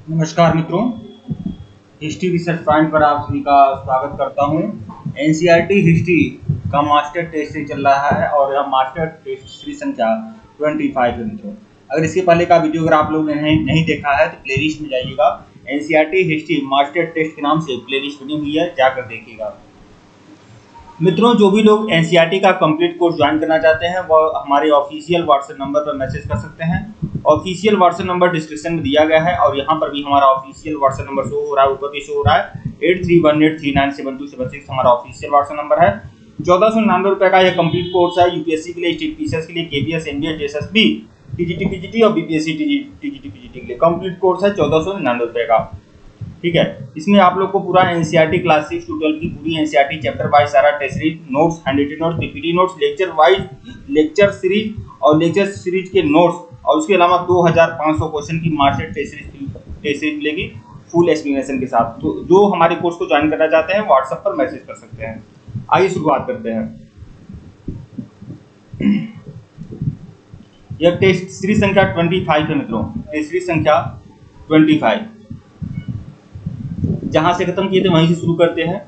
नमस्कार मित्रों, history research point पर आप सभी का स्वागत करता हूं। एनसीईआरटी हिस्ट्री का मास्टर टेस्ट चल रहा है और यह मास्टर टेस्ट सीरीज संख्या 25 है मित्रों। अगर इसके पहले का वीडियो अगर आप लोगों ने नहीं देखा है तो प्लेलिस्ट में जाइएगा। एनसीईआरटी हिस्ट्री मास्टर टेस्ट के नाम से प्लेलिस्ट बनी हुई है, जाकर देखिएगा। मित्रों, जो भी लोग एनसीईआरटी का कंप्लीट कोर्स ज्वाइन करना चाहते हैं वह हमारे ऑफिशियल व्हाट्सएप नंबर पर मैसेज कर सकते हैं। ऑफिशियल व्हाट्सएप नंबर डिस्क्रिप्शन में दिया गया है और यहाँ पर भी हमारा ऑफिशियल व्हाट्सएप नंबर शो हो रहा है, ऊपर भी शो हो रहा है। 8318397276 हमारा ऑफिशियल व्हाट्सएप नंबर है। 1499 रुपए का यह कंप्लीट कोर्स है। यूपीएससी के लिए, स्टेट पीसीएस के लिए, KBS, NDA, SSB, TGT PGT और बीपीएससी टीजीटी पीजीटी के लिए कंप्लीट कोर्स है 1499 रुपए का। ठीक है, इसमें आप लोग को पूरा एनसीईआरटी क्लास 6 to 12 की पूरी एनसीईआरटी चैप्टर वाइज सारा test series notes, handwritten notes, PPT notes, lecture wise lecture series और लेक्चर सीरीज के नोट्स और उसके अलावा 2500 क्वेश्चन की मास्टर टेस्ट सीरीज मिलेगी फुल एक्सप्लेनेशन के साथ। तो जो हमारे कोर्स को ज्वाइन करना चाहते हैं व्हाट्सएप पर मैसेज कर सकते हैं। आइए शुरुआत करते हैं। यह टेस्ट सीरीज संख्या 25 है मित्रों। टेस्ट सीरीज संख्या 25 जहां से खत्म किए थे वहीं से शुरू करते हैं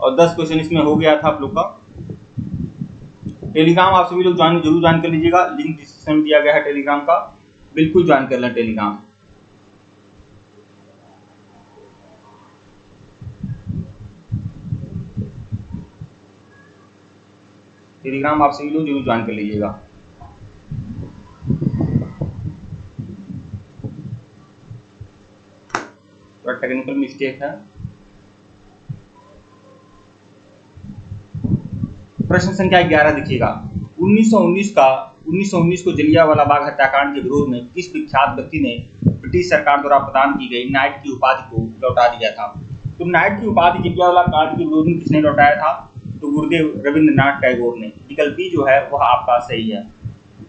और 10 क्वेश्चन इसमें हो गया था आप लोग का। टेलीग्राम आप सभी लोग जरूर ज्वाइन कर लीजिएगा, लिंक डिस्क्रिप्शन में दिया गया है टेलीग्राम का, बिल्कुल ज्वाइन कर लें टेलीग्राम। टेलीग्राम आप सभी लोग जरूर ज्वाइन कर लीजिएगा। थोड़ा टेक्निकल मिस्टेक है। प्रश्न संख्या 11 देखिएगा। 1919 को जलियांवाला बाग हत्याकांड के विरोध में किस विख्यात व्यक्ति ने ब्रिटिश सरकार द्वारा प्रदान की गई नाइट की उपाधि को लौटा दिया था? तो नाइट की उपाधि जलियांवाला कांड के विरोध में किसने लौटाया था? तो गुरुदेव रविंद्रनाथ टैगोर ने। विकल्प बी जो है वह आपका सही है।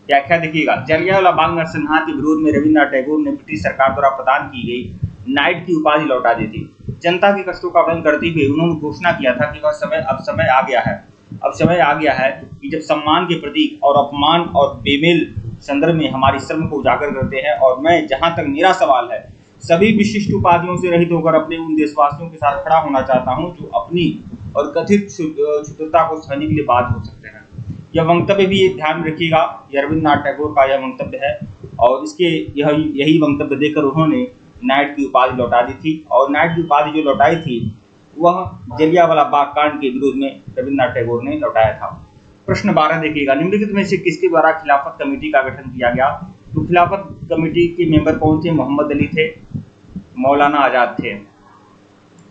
व्याख्या देखिएगा। जलियांवाला बाग नरसंहार के विरोध में रविंद्रनाथ टैगोर ने ब्रिटिश सरकार द्वारा प्रदान की गई नाइट की उपाधि लौटा दी थी। जनता के कष्टों का वर्णन करते हुए उन्होंने घोषणा किया था कि अब समय आ गया है कि जब सम्मान के प्रतीक और अपमान और बेमेल संदर्भ में हमारी श्रम को उजागर करते हैं। और मैं, जहां तक मेरा सवाल है, सभी विशिष्ट उपाधियों से रहित होकर अपने उन देशवासियों के साथ खड़ा होना चाहता हूं जो अपनी और कथित क्षुद्रता को सहने के लिए बाध्य हो सकते हैं। यह वक्तव्य भी ध्यान में रखिएगा, यह रविंद्रनाथ टैगोर का यह वक्तव्य है और इसके यही वक्तव्य देकर उन्होंने नाइट की उपाधि लौटा दी थी। और नाइट की उपाधि जो लौटाई थी वह जलियांवाला बाग कांड के विरोध में रविंद्रनाथ टैगोर ने लौटाया था। प्रश्न 12 देखिएगा। निम्नलिखित में से किसके द्वारा खिलाफत कमेटी का गठन किया गया? तो खिलाफत कमेटी के मेंबर कौन थे? मोहम्मद अली थे, मौलाना आजाद थे।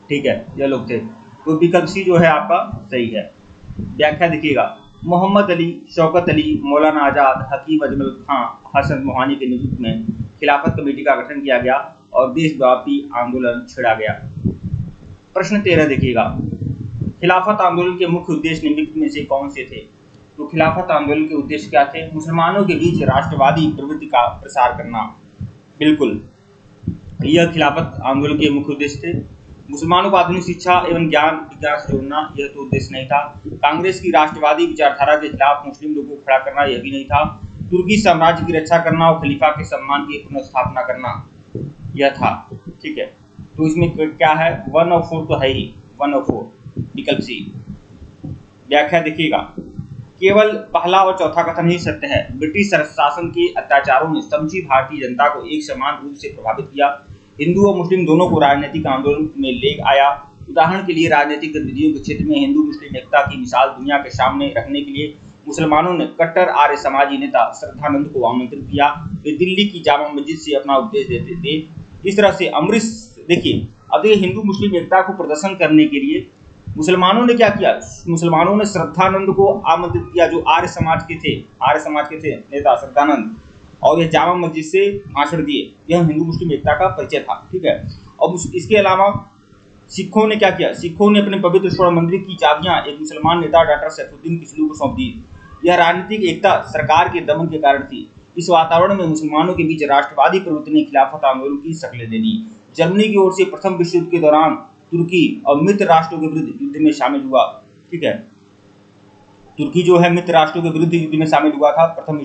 ठीक है, ये लोग थे। तो विकल्प सी जो है आपका सही है। व्याख्या देखिएगा। मोहम्मद अली, शौकत अली, मौलाना आजाद, हकीम अजमल खां, हसन मोहानी के नेतृत्व में खिलाफत कमेटी का गठन किया गया और देशव्यापी आंदोलन छिड़ा गया। प्रश्न 13 देखिएगा। खिलाफत आंदोलन के मुख्य उद्देश्य निम्नलिखित में से कौन से थे? तो खिलाफत आंदोलन के उद्देश्य क्या थे? मुसलमानों के बीच राष्ट्रवादी प्रवृत्ति का प्रसार करना। बिल्कुल, यह खिलाफत आंदोलन के मुख्य उद्देश्य थे। मुसलमानों को आधुनिक शिक्षा एवं ज्ञान विज्ञान से जोड़ना, यह तो उद्देश्य नहीं था। कांग्रेस की राष्ट्रवादी विचारधारा के खिलाफ मुस्लिम लोगों को खड़ा करना, यह भी नहीं था। तुर्की साम्राज्य की रक्षा करना और खलीफा के सम्मान की पुनर्स्थापना करना, यह था। ठीक है, तो इसमें क्या है? 1 और 4 तो है ही, 1 और 4 विकल्प सी। व्याख्या देखिएगा। केवल पहला और चौथा कथन ही सत्य है। ब्रिटिश शासन के अत्याचारों ने समूची भारतीय जनता को एक समान रूप से प्रभावित किया। हिंदू और मुस्लिम दोनों को राजनीतिक आंदोलन में ले आया। उदाहरण के लिए राजनीतिक गतिविधियों के क्षेत्र में हिंदू मुस्लिम एकता की मिसाल दुनिया के सामने रखने के लिए मुसलमानों ने कट्टर आर्य समाजी नेता श्रद्धानंद को आमंत्रित किया। वे दिल्ली की जामा मस्जिद से अपना उपदेश देते थे। इस तरह से अमृत देखिए, अब ये हिंदू मुस्लिम एकता को प्रदर्शन करने के लिए मुसलमानों ने क्या किया? मुसलमानों ने श्रद्धानंद को आमंत्रित किया जो आर्य समाज के थे नेता श्रद्धानंद, और यह जामा मस्जिद से भाषण दिए। यह हिंदू मुस्लिम एकता का परिचय था। ठीक है, और इसके अलावा सिखों ने क्या किया? सिखों ने अपने पवित्र स्वर्ण मंदिर की चाबियां एक मुसलमान नेता डॉक्टर सैफुद्दीन किसलू को सौंप दी। यह राजनीतिक एकता सरकार के दमन के कारण थी। इस वातावरण में मुसलमानों के बीच राष्ट्रवादी प्रवृत्ति ने खिलाफत आंदोलन की शक्लें दे दी। जर्मनी की ओर से प्रथम विश्व युद्ध के दौरान तुर्की और मित्र राष्ट्रों के विरुद्ध युद्ध में शामिल हुआ। ठीक है, तुर्की जो है मित्र राष्ट्रों के विरुद्ध युद्ध में शामिल हुआ था प्रथम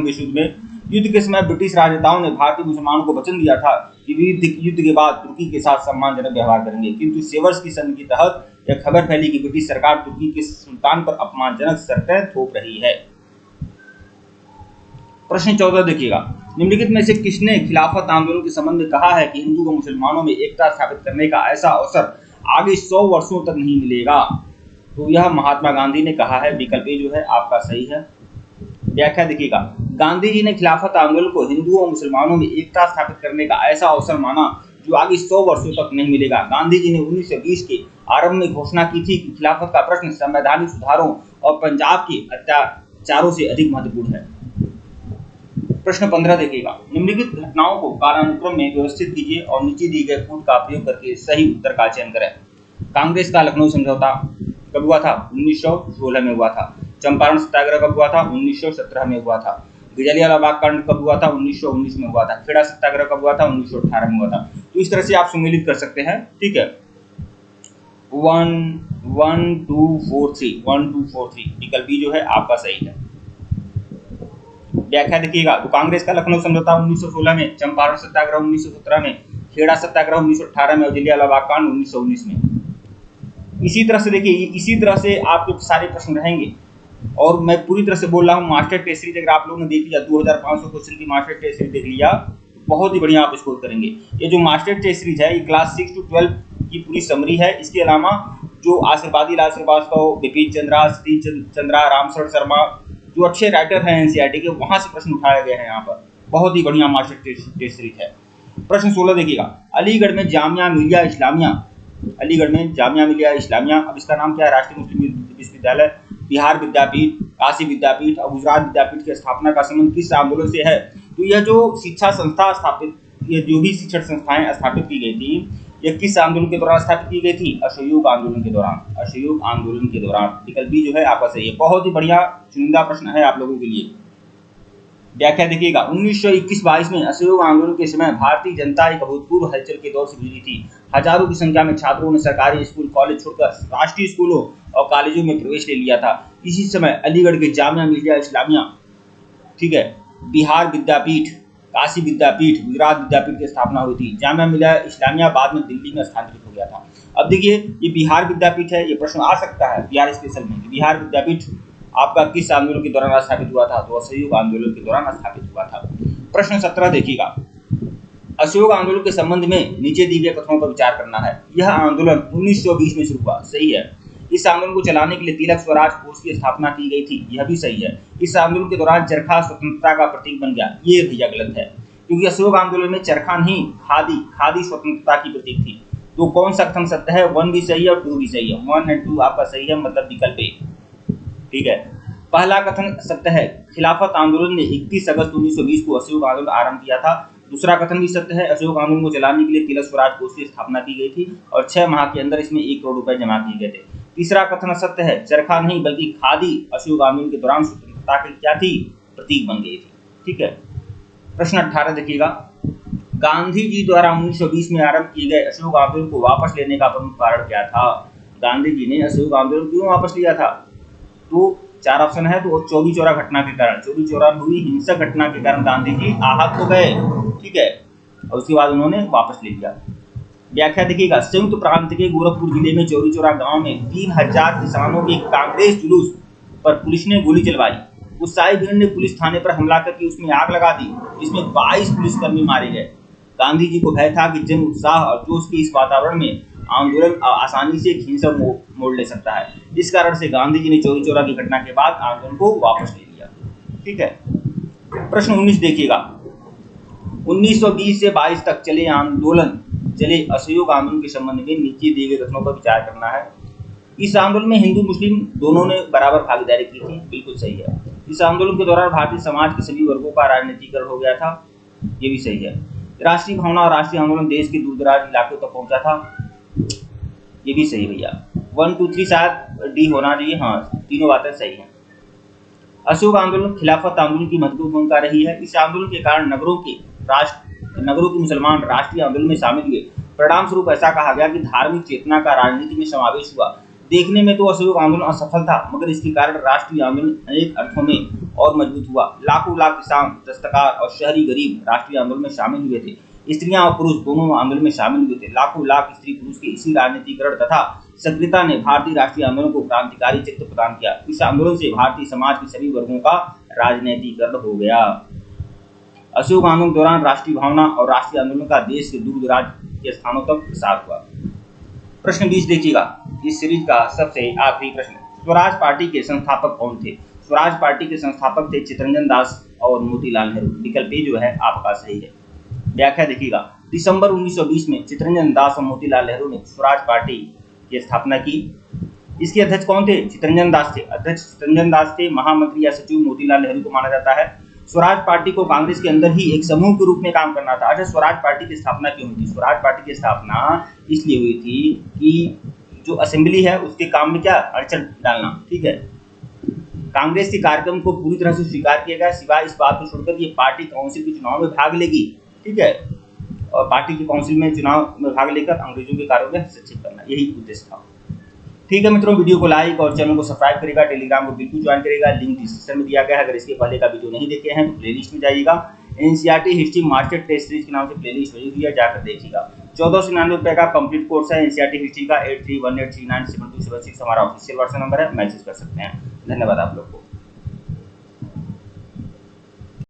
विश्व युद्ध में। युद्ध के समय ब्रिटिश राजनेताओं ने भारतीय मुसलमानों को वचन दिया था कि वे युद्ध के बाद तुर्की के साथ सम्मानजनक व्यवहार करेंगे, किंतु सेवर्स की संधि के तहत यह खबर फैली कि ब्रिटिश सरकार तुर्की के सुल्तान पर अपमानजनक शर्तें थोप रही है। प्रश्न 14 देखिएगा, निम्नलिखित में से किसने खिलाफत आंदोलन के संबंध में कहा है कि हिंदू व मुसलमानों में एकता स्थापित करने का ऐसा अवसर आगे 100 वर्षों तक नहीं मिलेगा? तो यह महात्मा गांधी ने कहा है। विकल्प ए जो है आपका सही है। व्याख्या देखिएगा, गांधी जी ने खिलाफत आंदोलन को हिंदुओं और मुसलमानों में एकता स्थापित करने का ऐसा अवसर माना जो आगे 100 वर्षों तक नहीं मिलेगा। गांधी जी ने 1920 के आरंभ में घोषणा की थी कि खिलाफत का प्रश्न संवैधानिक सुधारों और पंजाब के अत्याचारों से अधिक महत्वपूर्ण है। प्रश्न 15 देखिएगा, निम्नलिखित घटनाओं को कालानुक्रम में व्यवस्थित कीजिए और नीचे दिए गए कूट का प्रयोग करके सही उत्तर का चयन करें। कांग्रेस का लखनऊ समझौता कब हुआ था? 1916 में हुआ था। चंपारण सत्याग्रह कब हुआ था? 1917 में हुआ था। जलियांवाला बाग कांड कब हुआ था? 1919 में हुआ था। खेड़ा सत्याग्रह कब हुआ था? 1918 में हुआ था। तो इस तरह से आप सम्मिलित कर सकते हैं। ठीक है, 1 2 4 3 विकल्प बी जो है आपका सही है। व्याख्या देखिएगा, तो कांग्रेस का लखनऊ समझौता 1916 में, चंपारण सत्याग्रह 1917 में, खेड़ा सत्याग्रह 1918 में और जलियांवाला बाग कांड 1919 में। इसी तरह से देखिए, इसी तरह से आपके सारे प्रश्न रहेंगे और मैं पूरी तरह से बोल रहा हूँ। मास्टर टेस्ट सीरीज अगर आप लोगों ने देख लिया, 2500 क्वेश्चन की मास्टर टेस्ट सीरीज देख लिया, बहुत ही बढ़िया आप स्कोर करेंगे। ये जो मास्टर टेस्ट सीरीज है ये क्लास 6 to 12 की पूरी समरी है। इसके अलावा जो आशीर्वादी लाल श्रीवास्तव, बिपिन चंद्रा, सतीश चंद्रा, रामशरण शर्मा, जो अच्छे राइटर हैं एनसीईआरटी के, वहां से प्रश्न उठाए गए हैं। यहाँ पर बहुत ही बढ़िया मास्टर टेस्ट सीरीज है। प्रश्न 16 देखिएगा, अलीगढ़ में जामिया मिलिया इस्लामिया, अलीगढ़ में जामिया मिलिया इस्लामिया, अब इसका नाम क्या है? राष्ट्रीय मुस्लिम विश्वविद्यालय, बिहार विद्यापीठ, काशी विद्यापीठ और गुजरात विद्यापीठ की स्थापना का संबंध किस आंदोलन से है? तो यह जो शिक्षा संस्था स्थापित, ये जो भी शिक्षण संस्थाएं स्थापित की गई थी, यह किस आंदोलन के दौरान स्थापित की गई थी? असहयोग आंदोलन के दौरान। असहयोग आंदोलन के दौरान। विकल्प बी जो है आपका सही है। बहुत ही बढ़िया चुनिंदा प्रश्न है आप लोगों के लिए। व्याख्या देखिएगा, 1921-22 में असहयोग आंदोलन के समय भारतीय जनता एक अभूतपूर्व हलचल के दौर से गुजरी थी। हजारों की संख्या में छात्रों ने सरकारी स्कूल कॉलेज छोड़कर राष्ट्रीय स्कूलों और कॉलेजों में प्रवेश ले लिया था। इसी समय अलीगढ़ के जामिया मिलिया इस्लामिया, ठीक है, बिहार विद्यापीठ, काशी विद्यापीठ, गुजरात विद्यापीठ की स्थापना हुई थी। जामिया मिलिया इस्लामिया बाद में दिल्ली में स्थानांतरित हो गया था। अब देखिए, ये बिहार विद्यापीठ है, ये प्रश्न आ सकता है बिहार स्पेशल में। बिहार विद्यापीठ आपका किस आंदोलन के दौरान स्थापित हुआ था? तो असहयोग आंदोलन के दौरान स्थापित हुआ था। प्रश्न 17 देखिएगा, असहयोग आंदोलन के संबंध में नीचे दिए गए कथनों पर विचार करना है। यह आंदोलन 1920 में शुरू हुआ, सही है। इस आंदोलन को चलाने के लिए तिलक स्वराज कोष की स्थापना की गई थी, यह भी सही है। इस आंदोलन के दौरान चरखा स्वतंत्रता का प्रतीक बन गया, ये भैया गलत है, क्योंकि असहयोग आंदोलन में चरखा नहीं, खादी स्वतंत्रता की प्रतीक थी। तो कौन सा कथन सत्य है? 1 भी सही है और 2 भी सही है। 1 और 2 आपका सही है, मतलब विकल्प ए। ठीक है, पहला कथन सत्य है, खिलाफत आंदोलन ने 31 अगस्त 1920 को असहयोग आंदोलन आरंभ किया था। दूसरा कथन भी सत्य है, असहयोग आंदोलन को चलाने के लिए तिलक स्वराज कोष की स्थापना की गई थी और 6 माह के अंदर इसमें 1 करोड़ रुपए जमा किए गए थे। तीसरा कथन सत्य है, चरखा नहीं बल्कि खादी असहयोग आंदोलन के दौरान स्वतंत्रता की क्या थी? प्रतीक बन गई थी। ठीक है, प्रश्न 18 देखिएगा, गांधी जी द्वारा 1920 में आरंभ किए गए असहयोग आंदोलन को वापस लेने का प्रमुख कारण क्या था? गांधी जी ने असहयोग आंदोलन क्यों वापस लिया था? तो 4 ऑप्शन है। तो चौरी चौरा घटना के कारण, चौरी चौरा हुई हिंसक घटना के कारण गांधी जी आहत हो गए, ठीक है, और उसके बाद उन्होंने वापस ले लिया। व्याख्या देखिएगा, संयुक्त प्रांत के गोरखपुर जिले में चौरी चौरा गांव में 3000 किसानों के कांग्रेस जुलूस पर पुलिस ने गोली चलवाई। उत्साही भीड़ ने पुलिस थाने पर हमला करके उसमें आग लगा दी, जिसमें 22 पुलिसकर्मी मारे गए। गांधी जी को भय था कि जन उत्साह और जोश के इस वातावरण में आंदोलन आसानी से हिंसा मोड़ ले सकता है। इस कारण से गांधी जी ने चौरी चौरा की घटना के बाद आंदोलन को वापस ले लिया। ठीक है, प्रश्न 19 देखिएगा, 1920 से 22 तक चले असहयोग आंदोलन के संबंध में नीचे दिए गए कथनों पर विचार करना है। इस आंदोलन में हिंदू मुस्लिम दोनों ने बराबर भागीदारी की थी, बिल्कुल सही है। इस आंदोलन के दौरान भारतीय समाज के सभी वर्गों का राजनीतिकरण हो गया था, ये भी सही है। राष्ट्रीय भावना और राष्ट्रीय आंदोलन देश के दूरदराज इलाकों तक पहुंचा था, ये भी सही भैया। 1 2 3 शायद डी होना चाहिए, हाँ तीनों बातें सही हैं। असहयोग आंदोलन खिलाफत आंदोलन की महत्वपूर्ण भूमिका रही है। इस आंदोलन के कारण नगरों के मुसलमान राष्ट्रीय आंदोलन में शामिल हुए। परिणाम स्वरूप ऐसा कहा गया कि धार्मिक चेतना का राजनीति में समावेश हुआ। देखने में तो असहयोग आंदोलन असफल था, मगर इसके कारण राष्ट्रीय आंदोलन अनेक अर्थों में और मजबूत हुआ। लाखों लाख किसान, दस्तकार और शहरी गरीब राष्ट्रीय आंदोलन में शामिल हुए थे। स्त्रियां और पुरुष दोनों आंदोलन में शामिल हुए थे। लाखों लाख स्त्री पुरुष के इसी राजनीतिकरण तथा सक्रियता ने भारतीय राष्ट्रीय आंदोलन को क्रांतिकारी चित्त प्रदान किया। इस आंदोलन से भारतीय समाज के सभी वर्गों का राजनीतिकरण हो गया। असहयोग आंदोलन के दौरान राष्ट्रीय भावना और राष्ट्रीय आंदोलन का देश के दूर दराज के स्थानों तक प्रसार हुआ। प्रश्न 20 देखिएगा, इस सीरीज का सबसे आखिरी प्रश्न, स्वराज पार्टी के संस्थापक कौन थे? स्वराज पार्टी के संस्थापक थे चित्तरंजन दास और मोतीलाल नेहरू। विकल्प ए जो है आपका सही है। व्याख्या देखिएगा, दिसंबर 1920 में चित्तरंजन दास और मोतीलाल नेहरू ने स्वराज पार्टी की स्थापना की। इसके अध्यक्ष कौन थे? चित्तरंजन दास थे। अध्यक्ष चित्तरंजन दास थे। महामंत्री या सचिव मोतीलाल नेहरू को माना जाता है। स्वराज पार्टी को कांग्रेस के अंदर ही एक समूह के रूप में काम करना था। अच्छा, स्वराज पार्टी की स्थापना क्यों हुई थी? स्वराज पार्टी की स्थापना इसलिए हुई थी कि जो असेंबली है उसके काम में क्या अड़चन डालना, ठीक है। कांग्रेस के कार्यक्रम को पूरी तरह से स्वीकार किया गया, सिवाय इस बात को छोड़कर ये पार्टी काउंसिल के चुनाव में भाग लेगी, ठीक है, और पार्टी के काउंसिल में चुनाव में भाग लेकर अंग्रेजों के कार्यों में हस्तक्षेप करना, यही उद्देश्य था। ठीक है मित्रों, वीडियो को लाइक और चैनल को सब्सक्राइब करेगा, टेलीग्राम को बिल्कुल ज्वाइन करेगा, लिंक डिस्क्रिप्शन में दिया गया है। अगर इसके पहले का वीडियो नहीं देखे हैं तो प्लेलिस्ट में जाइएगा, NCERT history master test series के नाम से प्लेलिस्ट बनी हुई है, जाकर देखिएगा। 1499 का कंप्लीट कोर्स है एनसीईआरटी हिस्ट्री का। 8318397276 हमारा ऑफिशियल व्हाट्सएप नंबर है, मैसेज कर सकते हैं। धन्यवाद आप लोग को।